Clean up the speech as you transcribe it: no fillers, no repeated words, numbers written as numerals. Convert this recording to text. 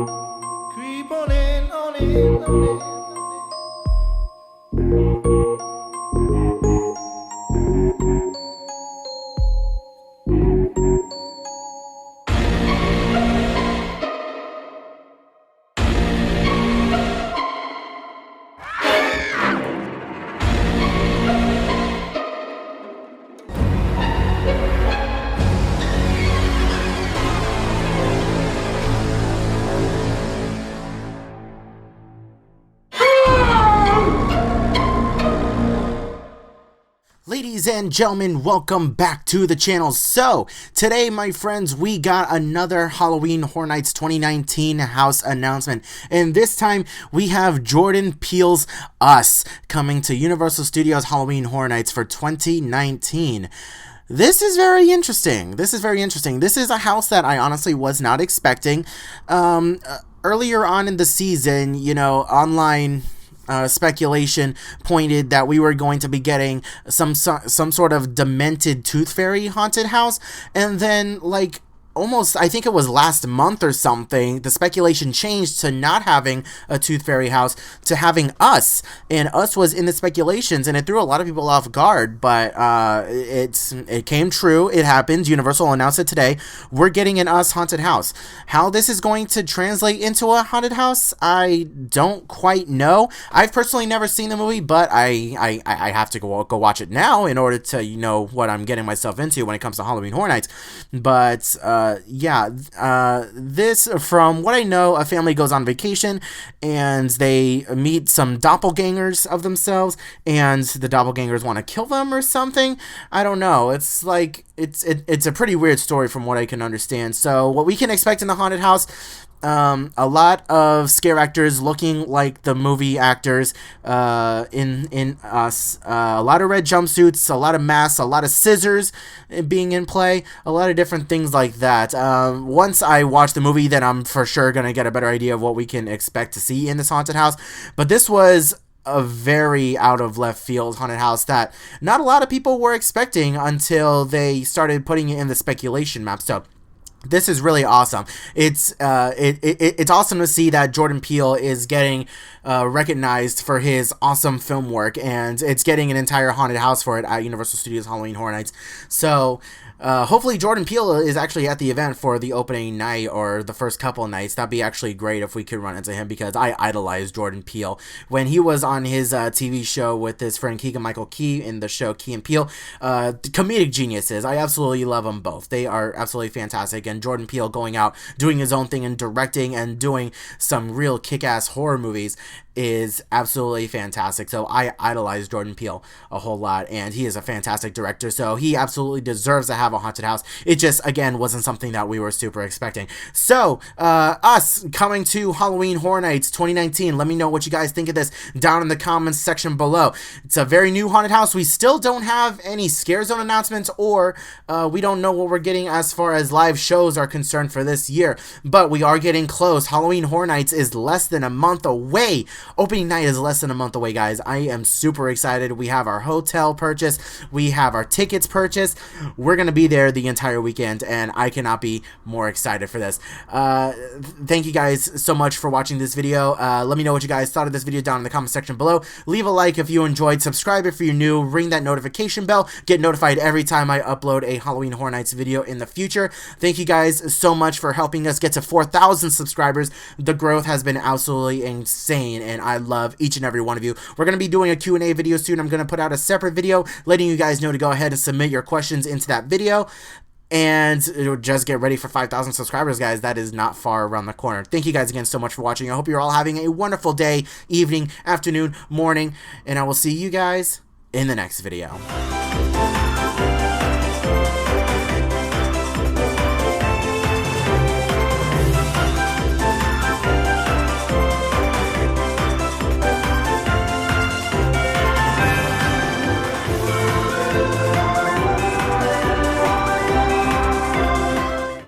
Creep on in, on in, on in. Ladies and gentlemen, welcome back to the channel. So, today, my friends, we got another Halloween Horror Nights 2019 house announcement. And this time, we have Jordan Peele's Us coming to Universal Studios Halloween Horror Nights for 2019. This is very interesting. This is a house that I honestly was not expecting. Earlier on in the season, you know, online speculation pointed that we were going to be getting some sort of demented tooth fairy haunted house, and then like almost, I think it was last month or something, the speculation changed to not having a tooth fairy house to having Us, and Us was in the speculations, and it threw a lot of people off guard, but it came true. It happened. Universal announced it today. We're getting an Us haunted house. How this is going to translate into a haunted house, I don't quite know. I've personally never seen the movie, but I have to go watch it now in order to know what I'm getting myself into when it comes to Halloween Horror Nights. But this, from what I know, a family goes on vacation and they meet some doppelgangers of themselves, and the doppelgangers want to kill them or something. I don't know. It's like it's a pretty weird story from what I can understand. So what we can expect in the haunted house, a lot of scare actors looking like the movie actors in Us, a lot of red jumpsuits, a lot of masks, a lot of scissors being in play, a lot of different things like that. Once I watch the movie, then I'm for sure gonna get a better idea of what we can expect to see in this haunted house. But this was a very out of left field haunted house that not a lot of people were expecting until they started putting it in the speculation map. So this is really awesome. It's awesome to see that Jordan Peele is getting recognized for his awesome film work, and it's getting an entire haunted house for it at Universal Studios Halloween Horror Nights. So hopefully Jordan Peele is actually at the event for the opening night or the first couple nights. That'd be actually great if we could run into him, because I idolize Jordan Peele. When he was on his TV show with his friend Keegan-Michael Key in the show Key and Peele, comedic geniuses. I absolutely love them both. They are absolutely fantastic. And Jordan Peele going out, doing his own thing and directing and doing some real kick-ass horror movies is absolutely fantastic. So I idolize Jordan Peele a whole lot, and he is a fantastic director, so he absolutely deserves to have a haunted house. It just, again, wasn't something that we were super expecting. So, Us coming to Halloween Horror Nights 2019. Let me know what you guys think of this down in the comments section below. It's a very new haunted house. We still don't have any Scare Zone announcements, or we don't know what we're getting as far as live shows are concerned for this year, but we are getting close. Halloween Horror Nights is less than a month away. Opening night is less than a month away, guys. I am super excited. We have our hotel purchased. We have our tickets purchased. We're going to be there the entire weekend, and I cannot be more excited for this. Thank you guys so much for watching this video. Let me know what you guys thought of this video down in the comment section below. Leave a like if you enjoyed. Subscribe if you're new. Ring that notification bell. Get notified every time I upload a Halloween Horror Nights video in the future. Thank you guys so much for helping us get to 4,000 subscribers. The growth has been absolutely insane, and I love each and every one of you. We're going to be doing a Q&A video soon. I'm going to put out a separate video letting you guys know to go ahead and submit your questions into that video. And just get ready for 5,000 subscribers, guys. That is not far around the corner. Thank you guys again so much for watching. I hope you're all having a wonderful day, evening, afternoon, morning, and I will see you guys in the next video.